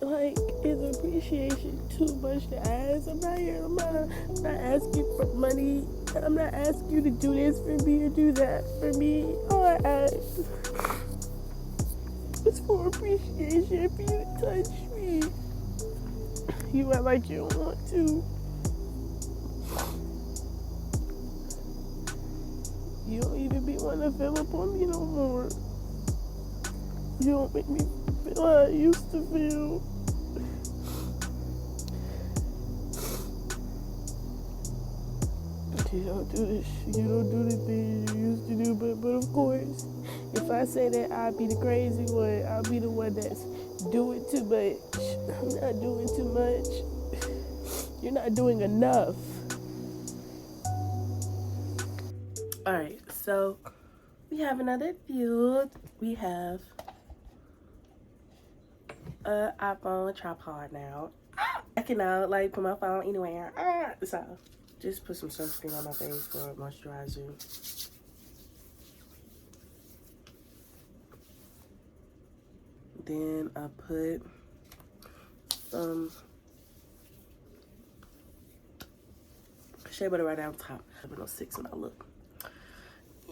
Like, is appreciation too much to ask? I'm not asking for money. I'm not asking you to do this for me or do that for me. All I ask is for appreciation, for you to touch me. You act like you don't want to. You don't even be wanting to fill up on me no more. You don't make me feel how I used to feel. You don't do this. You don't do the things you used to do. But of course, if I say that, I'll be the crazy one. I'll be the one that's doing too much. I'm not doing too much. You're not doing enough. Alright, so we have another build. We have an iPhone tripod now. I can now like put my phone anywhere. So just put some sunscreen on my face for moisturizer. Then I put shea butter right on top. I have no 6 in my look.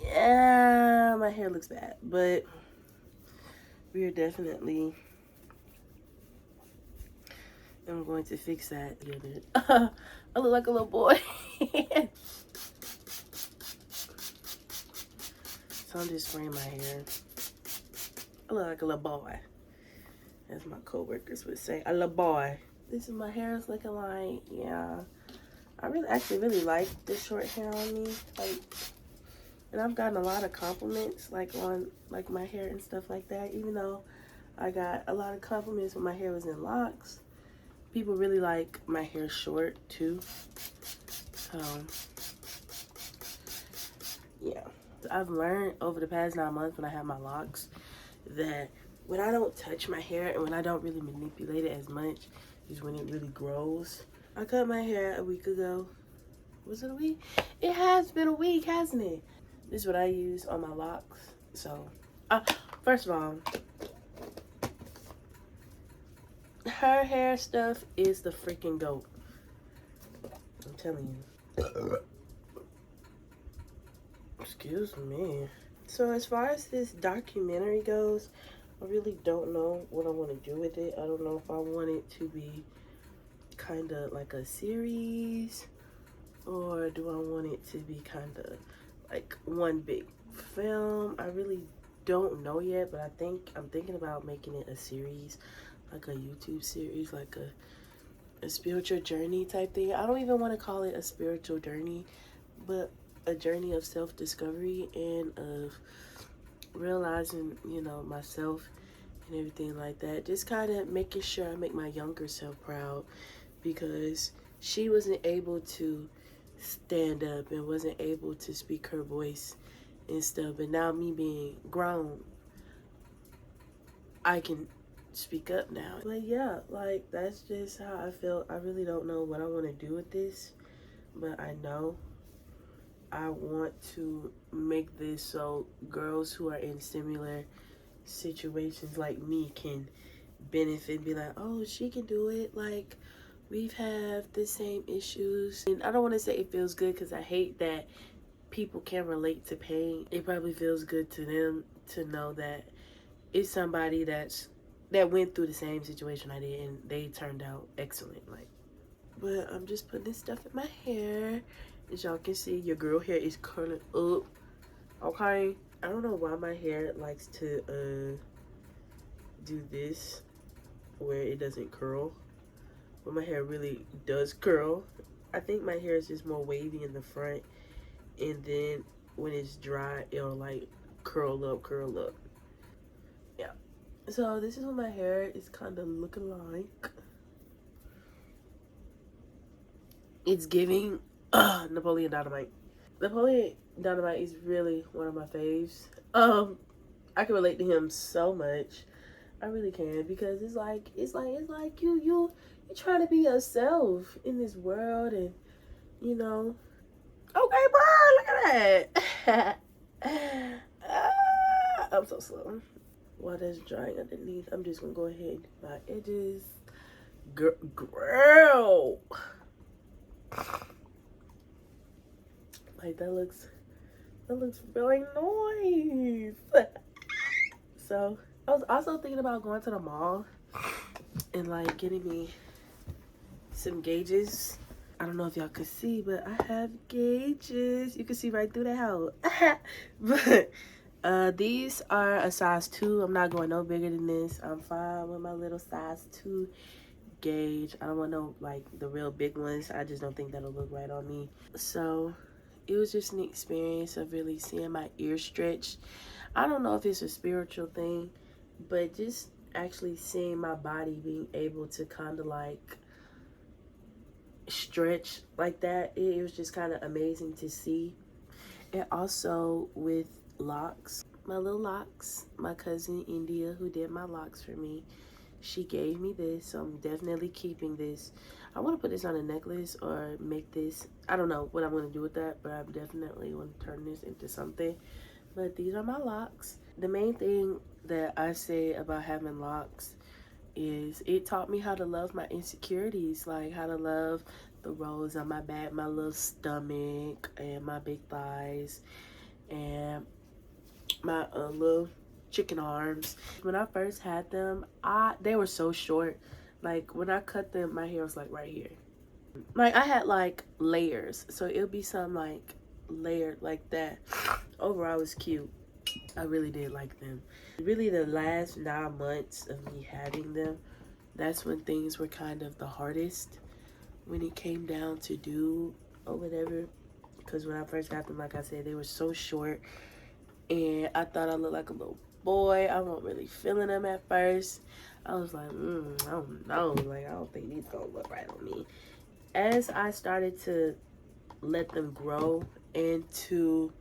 Yeah, my hair looks bad, but we are definitely. I'm going to fix that. I look like a little boy. So I'm just spraying my hair. I look like a little boy, as my co-workers would say. A little boy. This is my hair is looking like, yeah. I really like this short hair on me. Like, and I've gotten a lot of compliments like on like my hair and stuff like that. Even though I got a lot of compliments when my hair was in locks, people really like my hair short too. Yeah. I've learned over the past 9 months when I have my locks that when I don't touch my hair and when I don't really manipulate it as much is when it really grows. I cut my hair a week ago. Was it a week? It has been a week, hasn't it? This is what I use on my locks. So, first of all, her hair stuff is the freaking GOAT. I'm telling you. Excuse me. So as far as this documentary goes, I really don't know what I want to do with it. I don't know if I want it to be kind of like a series, or do I want it to be kind of like one big film. I really don't know yet, but I'm thinking about making it a series, like a YouTube series, like a spiritual journey type thing. I don't even want to call it a spiritual journey, but a journey of self-discovery and of realizing, you know, myself and everything like that. Just kind of making sure I make my younger self proud, because she wasn't able to stand up and wasn't able to speak her voice and stuff. But now me being grown, I can speak up now. But yeah, like that's just how I feel. I really don't know what I want to do with this, but I know I want to make this so girls who are in similar situations like me can benefit, be like, oh, she can do it. Like, we've had the same issues. And I don't want to say it feels good, because I hate that people can relate to pain. It probably feels good to them to know that it's somebody that went through the same situation I did and they turned out excellent. Like, but I'm just putting this stuff in my hair. As y'all can see, your girl hair is curling up. Okay, I don't know why my hair likes to do this where it doesn't curl, but my hair really does curl. I think my hair is just more wavy in the front, and then when it's dry, it'll like curl up. Yeah. So this is what my hair is kind of looking like. It's giving Napoleon Dynamite. Napoleon Dynamite is really one of my faves. I can relate to him so much. I really can, because it's like you trying to be yourself in this world, and you know. Okay, bro, look at that. I'm so slow. while that's drying underneath, I'm just gonna go ahead and do my edges. Girl, like that looks really nice. So I was also thinking about going to the mall and like getting me some gauges. I don't know if y'all could see, but I have gauges. You can see right through the house. But these are a size 2. I'm not going no bigger than this. I'm fine with my little size 2 gauge. I don't want no like the real big ones. I just don't think that'll look right on me. So it was just an experience of really seeing my ears stretch. I don't know if it's a spiritual thing, but just actually seeing my body being able to kind of like stretch like that, it was just kind of amazing to see. And also with locks, my little locks, my cousin India, who did my locks for me, she gave me this, so I'm definitely keeping this. I want to put this on a necklace or make this, I don't know what I'm going to do with that, but I'm definitely going to turn this into something. But these are my locks. The main thing that I say about having locks is it taught me how to love my insecurities, like how to love the rolls on my back, my little stomach, and my big thighs, and my little chicken arms. When I first had them, they were so short. Like when I cut them, my hair was like right here. Like I had like layers, so it'll be some like layered like that. Overall, it was cute. I really did like them. Really, the last 9 months of me having them, that's when things were kind of the hardest. When it came down to do or whatever. Because when I first got them, like I said, they were so short. And I thought I looked like a little boy. I wasn't really feeling them at first. I was like, I don't know. Like, I don't think these gonna look right on me. As I started to let them grow and to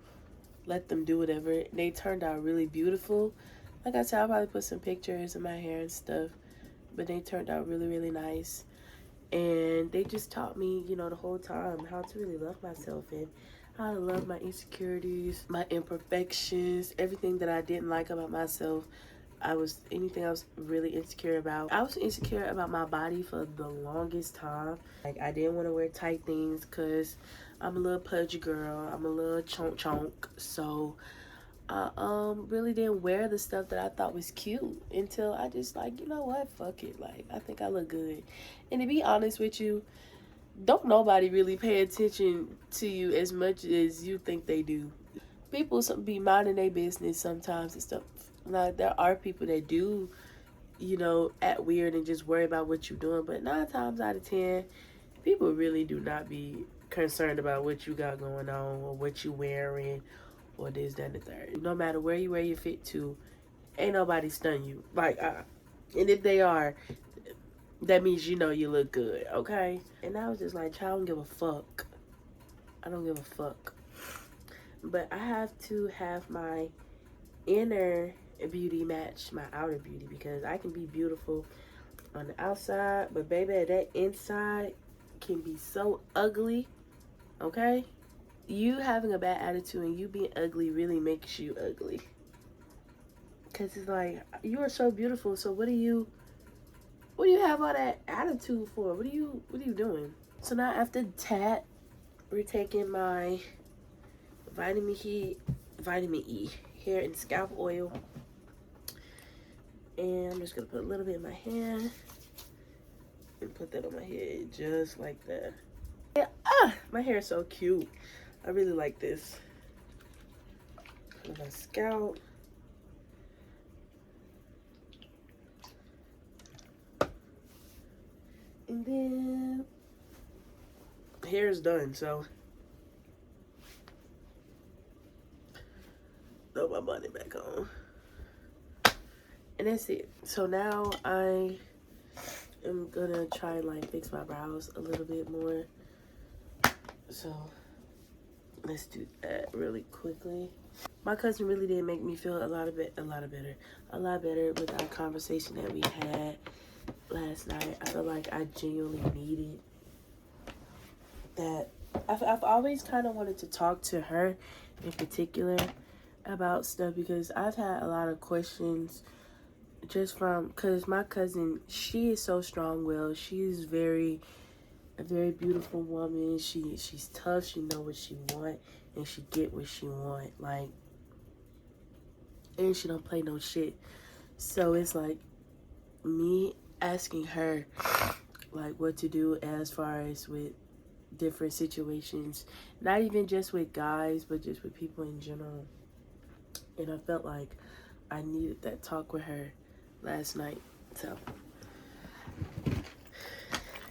let them do whatever, they turned out really beautiful. Like I said, I'll probably put some pictures of my hair and stuff, but they turned out really, really nice. And they just taught me, you know, the whole time how to really love myself and how to love my insecurities, my imperfections, everything that I didn't like about myself. Anything I was really insecure about. I was insecure about my body for the longest time. Like, I didn't want to wear tight things because I'm a little pudgy girl. I'm a little chonk. So I really didn't wear the stuff that I thought was cute until I just like, you know what, fuck it. Like, I think I look good. And to be honest with you, don't nobody really pay attention to you as much as you think they do. People be minding their business sometimes and stuff. Like, there are people that do, you know, act weird and just worry about what you're doing. But 9 times out of 10, people really do not be concerned about what you got going on or what you wearing or this, that, and the third. No matter where you wear your fit to, ain't nobody stun you. Like, and if they are, that means you know you look good, okay? And I was just like, child, I don't give a fuck. I don't give a fuck. But I have to have my inner beauty match my outer beauty, because I can be beautiful on the outside, but baby, that inside can be so ugly, okay? You having a bad attitude and you being ugly really makes you ugly. Because it's like, you are so beautiful, so what do you have all that attitude for? What are you doing? So now after that, we're taking my vitamin E hair and scalp oil, and I'm just gonna put a little bit in my hand and put that on my head just like that. Yeah, my hair is so cute. I really like this. Put my scalp. And then hair is done, so throw my bonnet back on. And that's it. So now I am gonna try and like fix my brows a little bit more. So let's do that really quickly. My cousin really did make me feel a lot better with our conversation that we had last night. I feel like I genuinely needed that. I've always kind of wanted to talk to her in particular about stuff, because I've had a lot of questions just from, because my cousin, she is so strong-willed. She's a very beautiful woman. She's tough. She know what she want, and she get what she want. Like, and she don't play no shit. So it's like me asking her like what to do as far as with different situations, not even just with guys, but just with people in general. And I felt like I needed that talk with her last night.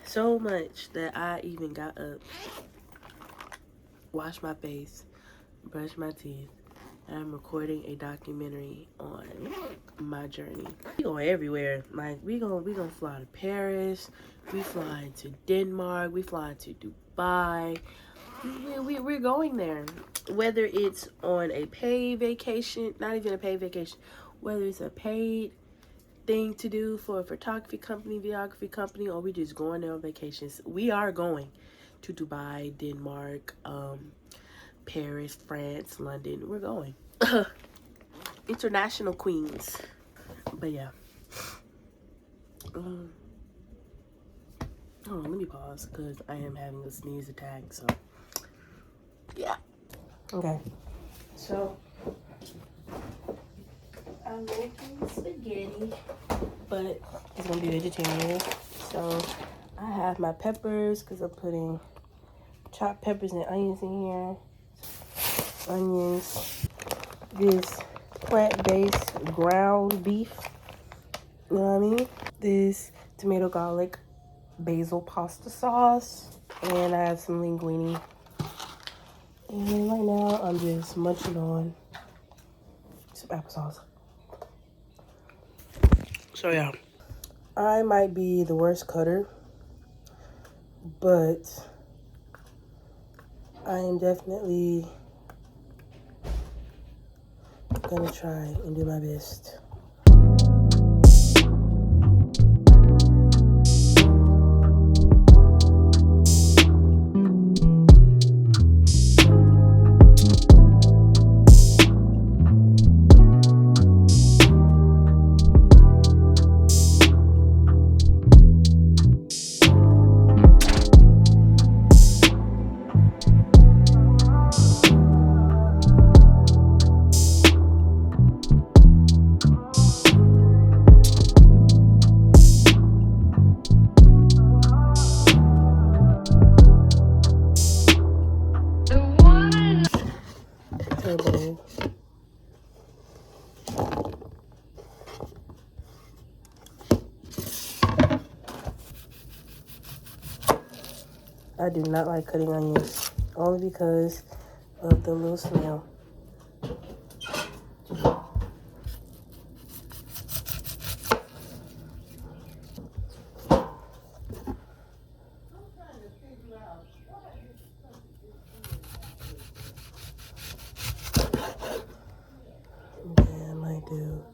So much that I even got up, washed my face, brushed my teeth, and I'm recording a documentary on my journey. We go everywhere. Like we gonna fly to Paris, we flying to Denmark, we flying to Dubai. We're going there. Whether it's on a paid vacation, not even a paid vacation, whether it's a paid thing to do for a photography company, videography company, or we just going there on vacations. We are going to Dubai, Denmark, Paris, France, London. We're going. International queens. But yeah. Oh, let me pause because I am having a sneeze attack. So yeah. Okay. So I'm making spaghetti, but it's gonna be vegetarian. So I have my peppers because I'm putting chopped peppers and onions in here. Onions. This plant-based ground beef. You know what I mean? This tomato garlic basil pasta sauce. And I have some linguine. And right now I'm just munching on some applesauce. So yeah. I might be the worst cutter, but I am definitely gonna try and do my best. I do not like cutting onions, only because of the little smell. Yeah, I might do.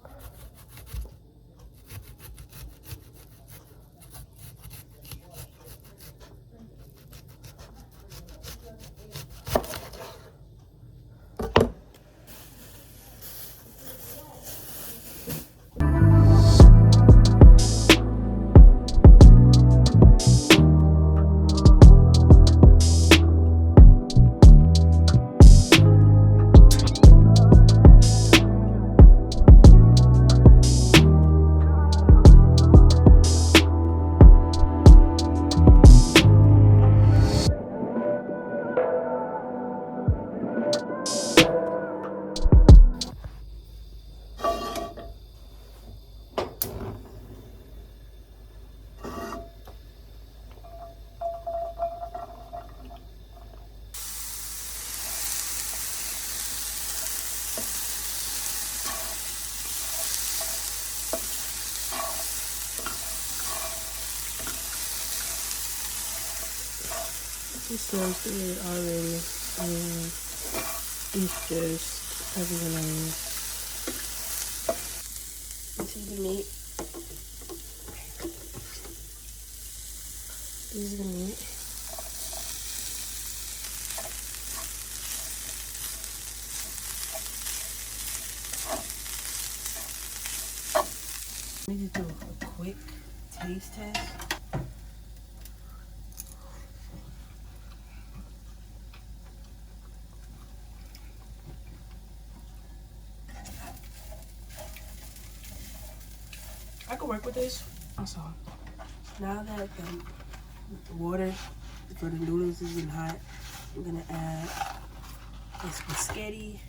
It smells good already, and it's just everything. This is the meat. This is the meat. Let me just do a quick taste test. I can work with this. Also, now that the water for the noodles is getting hot, I'm gonna add the spaghetti.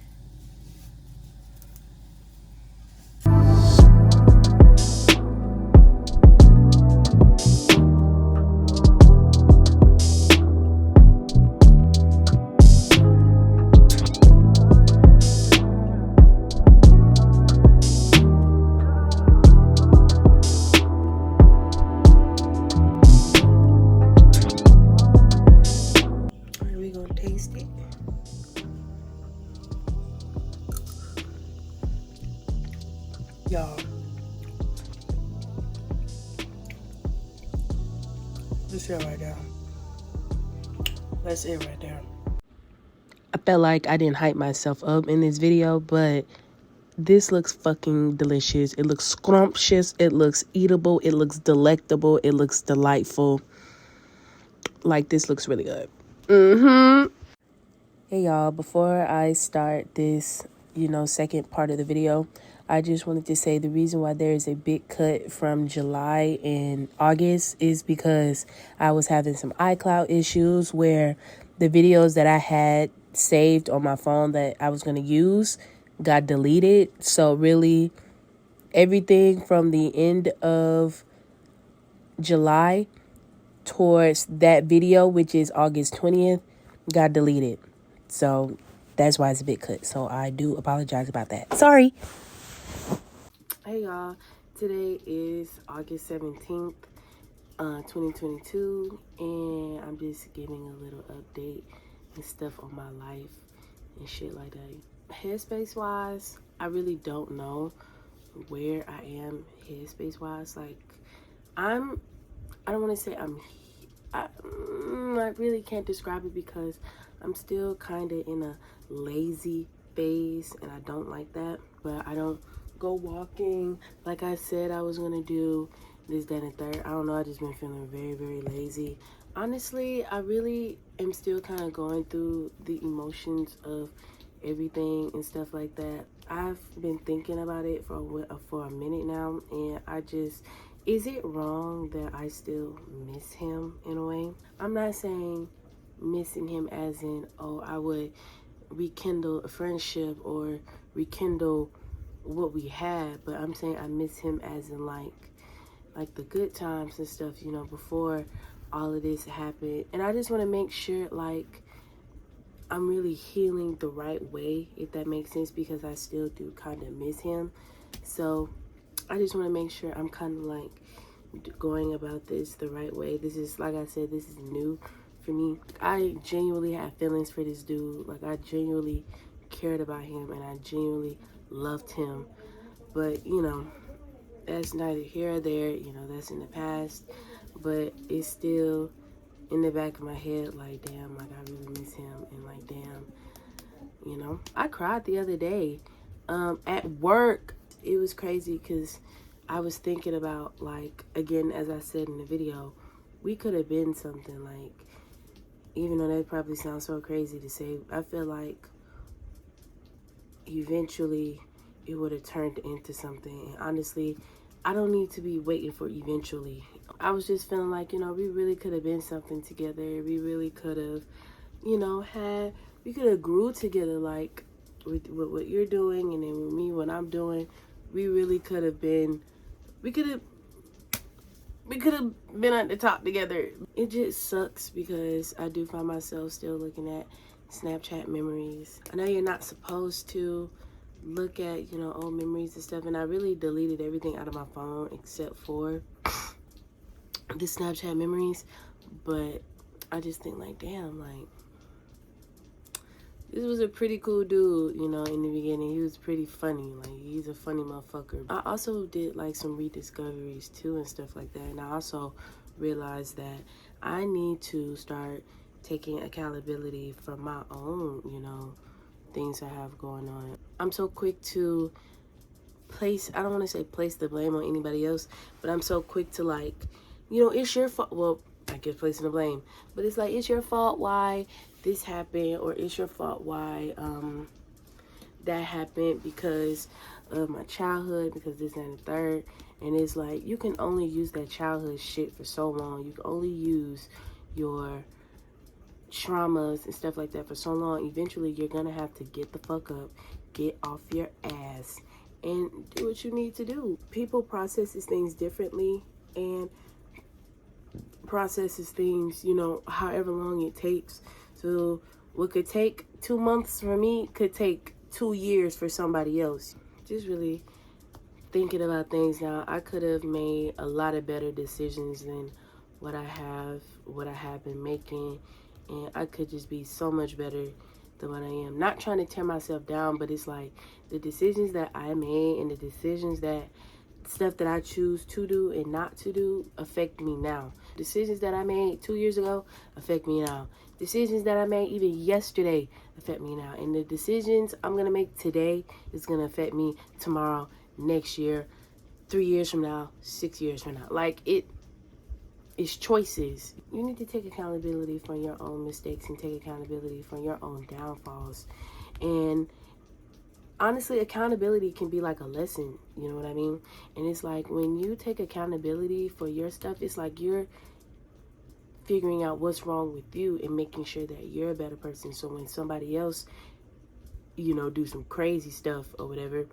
Taste it. Y'all, this it right there. That's it right there. I felt like I didn't hype myself up in this video, but this looks fucking delicious. It looks scrumptious. It looks eatable. It looks delectable. It looks delightful. Like, this looks really good. Hey y'all, before I start this, second part of the video, I just wanted to say the reason why there is a big cut from July and August is because I was having some iCloud issues where the videos that I had saved on my phone that I was going to use got deleted. So really, everything from the end of July towards that video, which is August 20th, got deleted. So that's why it's a bit cut. So I do apologize about that. Sorry. Hey y'all. Today is August 17th, 2022. And I'm just giving a little update and stuff on my life and shit like that. Headspace wise, I really don't know where I am headspace wise. Like, I don't want to say I really can't describe it because I'm still kind of in a lazy phase and I don't like that. But I don't go walking like I said I was gonna do, this, that, and third. I don't know, I just been feeling very, very lazy. Honestly, I really am still kind of going through the emotions of everything and stuff like that. I've been thinking about it for a minute now, and is it wrong that I still miss him in a way? I'm not saying missing him as in, oh, I would rekindle a friendship or rekindle what we had, but I'm saying I miss him as in like the good times and stuff, before all of this happened. And I just want to make sure like I'm really healing the right way, if that makes sense, because I still do kind of miss him. So I just want to make sure I'm kind of like going about this the right way. This is, like I said, this is new for me. I genuinely had feelings for this dude. Like, I genuinely cared about him and I genuinely loved him. But, that's neither here or there. That's in the past. But it's still in the back of my head, like, damn, like, I really miss him. And, like, damn, I cried the other day at work. It was crazy because I was thinking about, like, again, as I said in the video, we could have been something. Like, even though that probably sounds so crazy to say, I feel like eventually it would have turned into something. And honestly, I don't need to be waiting for eventually. I was just feeling like, we really could have been something together. We really could have, we could have grew together, like with what you're doing and then with me, what I'm doing. We really could have been, we could have been at the top together. It just sucks because I do find myself still looking at Snapchat memories. I know you're not supposed to look at, old memories and stuff, and I really deleted everything out of my phone except for the Snapchat memories. But I just think, like, damn, like, this was a pretty cool dude, in the beginning. He was pretty funny. Like, he's a funny motherfucker. I also did, like, some rediscoveries, too, and stuff like that. And I also realized that I need to start taking accountability for my own, things I have going on. I'm so quick to I don't want to say place the blame on anybody else, but I'm so quick to like, you know, it's your fault. Well, I guess placing the blame, but it's like, it's your fault why this happened, or it's your fault why that happened because of my childhood, because this and the third. And it's like, you can only use that childhood shit for so long. You can only use your traumas and stuff like that for so long. Eventually you're gonna have to get the fuck up, get off your ass, and do what you need to do. People processes things differently, and processes things, you know, however long it takes. So what could take 2 months for me could take 2 years for somebody else. Just really thinking about things now, I could have made a lot of better decisions than what I have been making, and I could just be so much better than what I am. Not trying to tear myself down, but it's like the decisions that I made and the decisions that stuff that I choose to do and not to do affect me now. Decisions that I made 2 years ago affect me now. Decisions that I made even yesterday affect me now. And the decisions I'm going to make today is going to affect me tomorrow, next year, 3 years from now, 6 years from now. Like, it's choices. You need to take accountability for your own mistakes and take accountability for your own downfalls. And honestly, accountability can be like a lesson, you know what I mean? And it's like, when you take accountability for your stuff, it's like you're figuring out what's wrong with you and making sure that you're a better person. So when somebody else, you know, do some crazy stuff or whatever,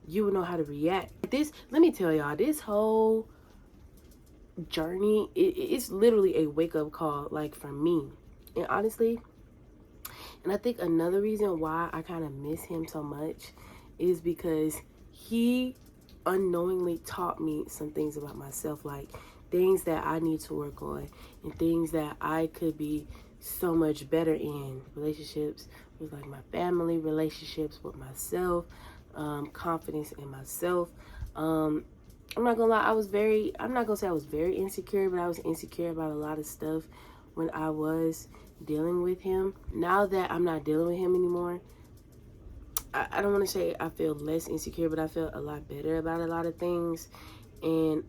you will know how to react. This, let me tell y'all, this whole journey, it's literally a wake-up call, like, for me. And honestly, and I think another reason why I kind of miss him so much is because he unknowingly taught me some things about myself, like things that I need to work on and things that I could be so much better in. Relationships with like my family, relationships with myself, confidence in myself. I'm not gonna lie, I'm not gonna say I was very insecure, but I was insecure about a lot of stuff when I was dealing with him. Now that I'm not dealing with him anymore, I don't want to say I feel less insecure, but I feel a lot better about a lot of things. And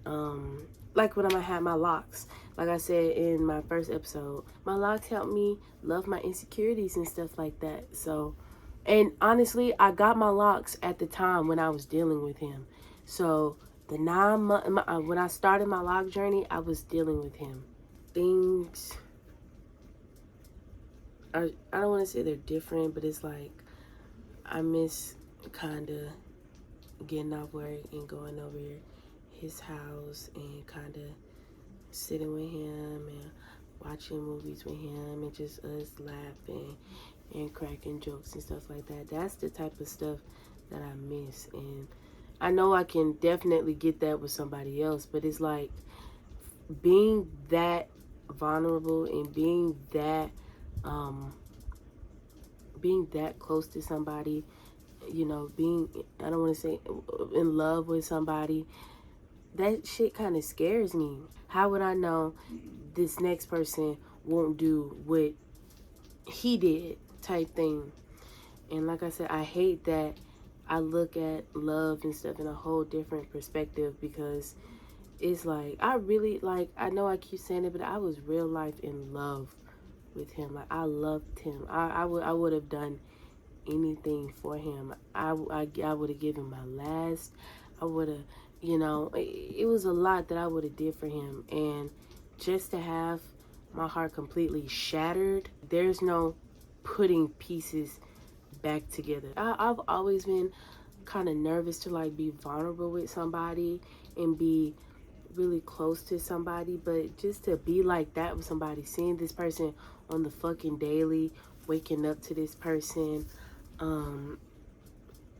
like when I had my locks, like I said in my first episode, my locks helped me love my insecurities and stuff like that. So, and honestly, I got my locks at the time when I was dealing with him. So the 9 months when I started my lock journey, I was dealing with him. Things, I don't want to say they're different, but it's like I miss kind of getting off work and going over his house and kind of sitting with him and watching movies with him and just us laughing and cracking jokes and stuff like that. That's the type of stuff that I miss. And I know I can definitely get that with somebody else, but it's like being that vulnerable and being that close to somebody, you know, I don't want to say in love with somebody, that shit kind of scares me. How would I know this next person won't do what he did, type thing? And like I said, I hate that I look at love and stuff in a whole different perspective, because it's like, I know I keep saying it, but I was real life in love with him. Like, I loved him. I would have done anything for him. I would have given my last. I would have, you know, it was a lot that I would have did for him. And just to have my heart completely shattered, there's no putting pieces back together. I've always been kind of nervous to like be vulnerable with somebody and be really close to somebody, but just to be like that with somebody, seeing this person on the fucking daily, waking up to this person,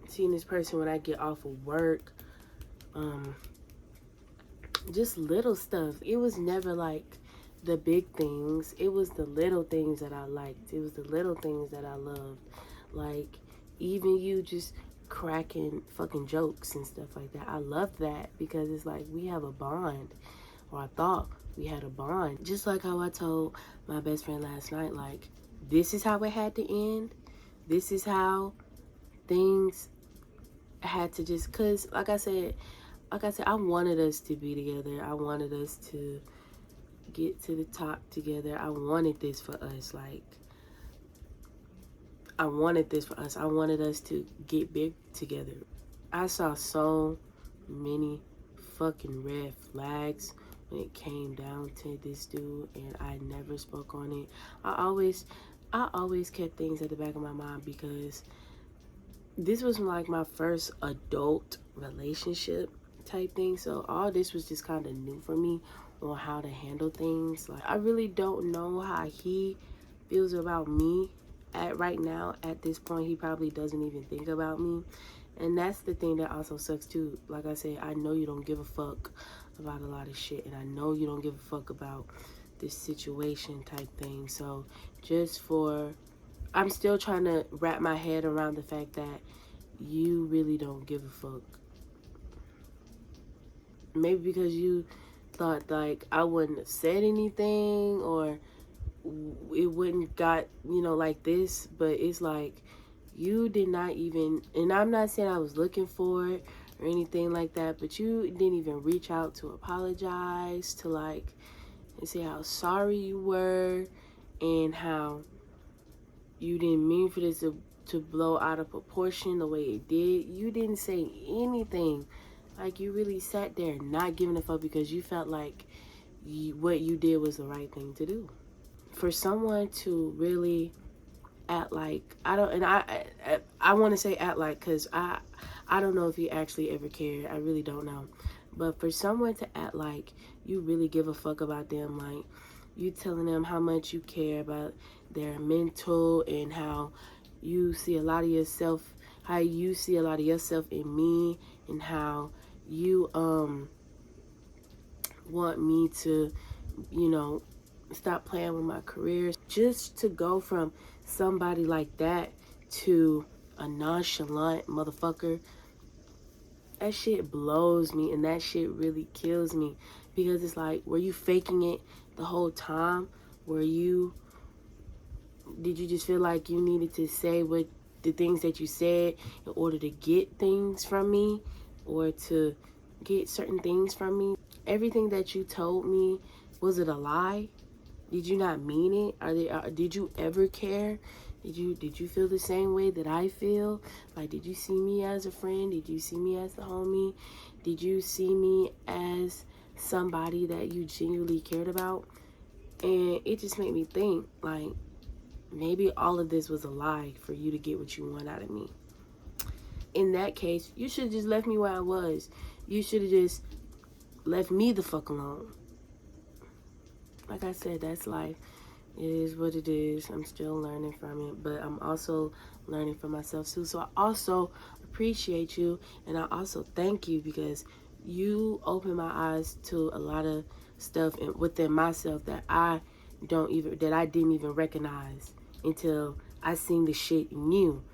seeing this person when I get off of work, just little stuff. It was never like the big things. It was the little things that I liked. It was the little things that I loved. Like, even you just cracking fucking jokes and stuff like that. I love that, because it's like we have a bond, or I thought we had a bond. Just like how I told my best friend last night, like, this is how it had to end. This is how things had to just, cause like I said, I wanted us to be together. I wanted us to get to the top together. I wanted this for us. Like, I wanted this for us. I wanted us to get big together. I saw so many fucking red flags when it came down to this dude, and I never spoke on it. I always kept things at the back of my mind, because this was like my first adult relationship type thing. So all this was just kind of new for me on how to handle things. Like, I really don't know how he feels about me right now. At this point, he probably doesn't even think about me. And that's the thing that also sucks too. Like I said, I know you don't give a fuck about a lot of shit, and I know you don't give a fuck about this situation type thing. So I'm still trying to wrap my head around the fact that you really don't give a fuck. Maybe because you thought like I wouldn't have said anything, or it wouldn't got, like this. But it's like, you did not even, and I'm not saying I was looking for it or anything like that, but you didn't even reach out to apologize, to like, and say how sorry you were, and how you didn't mean for this to blow out of proportion the way it did. You didn't say anything. Like, you really sat there not giving a fuck because you felt like what you did was the right thing to do. For someone to really act like, I want to say act like, because I don't know if you actually ever cared. I really don't know. But for someone to act like you really give a fuck about them, like you telling them how much you care about their mental, and how you see a lot of yourself, in me, and how you want me to, stop playing with my career. Just to go from somebody like that to a nonchalant motherfucker, that shit blows me, and that shit really kills me. Because it's like, were you faking it the whole time? Did you just feel like you needed to say what the things that you said in order to get things from me, or to get certain things from me? Everything that you told me, was it a lie? Did you not mean it? Did you ever care? Did you feel the same way that I feel? Like, did you see me as a friend? Did you see me as the homie? Did you see me as somebody that you genuinely cared about? And it just made me think, like, maybe all of this was a lie for you to get what you want out of me. In that case, you should have just left me where I was. You should have just left me the fuck alone. Like I said, that's life. It is what it is. I'm still learning from it, but I'm also learning from myself too. So I also appreciate you, and I also thank you, because you opened my eyes to a lot of stuff within myself that I didn't even recognize until I seen the shit in you.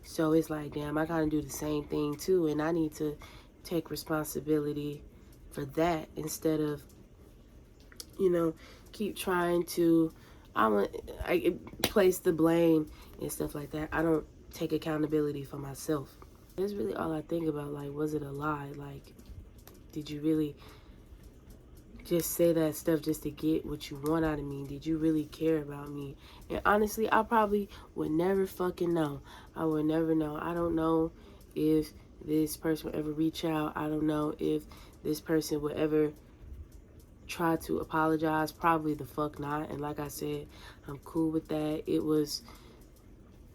So it's like, damn, I gotta do the same thing too, and I need to take responsibility for that, instead of, keep trying to I place the blame and stuff like that. I don't take accountability for myself. That's really all I think about. Like, was it a lie? Like, did you really just say that stuff just to get what you want out of me? Did you really care about me? And honestly, I probably would never fucking know. I would never know. I don't know if this person would ever reach out. I don't know if this person would ever try to apologize. Probably the fuck not. And like I said, I'm cool with that. It was,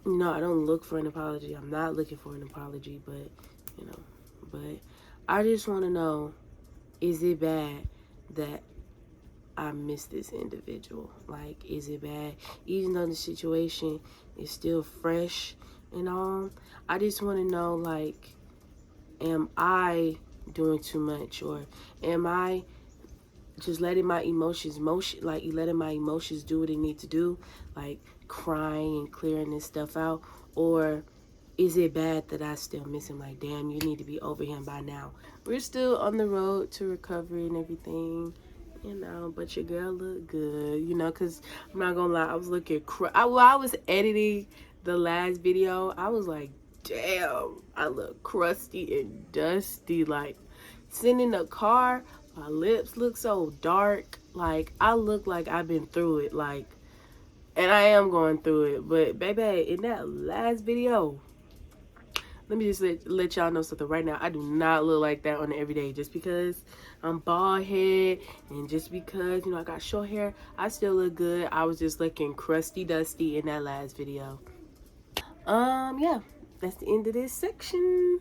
I don't look for an apology. I'm not looking for an apology, but I just want to know, is it bad that I miss this individual? Like, is it bad? Even though the situation is still fresh and all, I just want to know, like, am I doing too much, or am I just letting my emotions do what they need to do, like crying and clearing this stuff out? Or is it bad that I still miss him? Like, damn, you need to be over him by now. We're still on the road to recovery and everything, but your girl look good, because I'm not gonna lie, I was looking I was editing the last video. I was like, damn, I look crusty and dusty. Like, sitting in the car, my lips look so dark. Like, I look like I've been through it. Like, and I am going through it. But, baby, in that last video, let me just let y'all know something right now. I do not look like that on the everyday. Just because I'm bald head and just because, you know, I got short hair, I still look good. I was just looking crusty dusty in that last video. Yeah, that's the end of this section.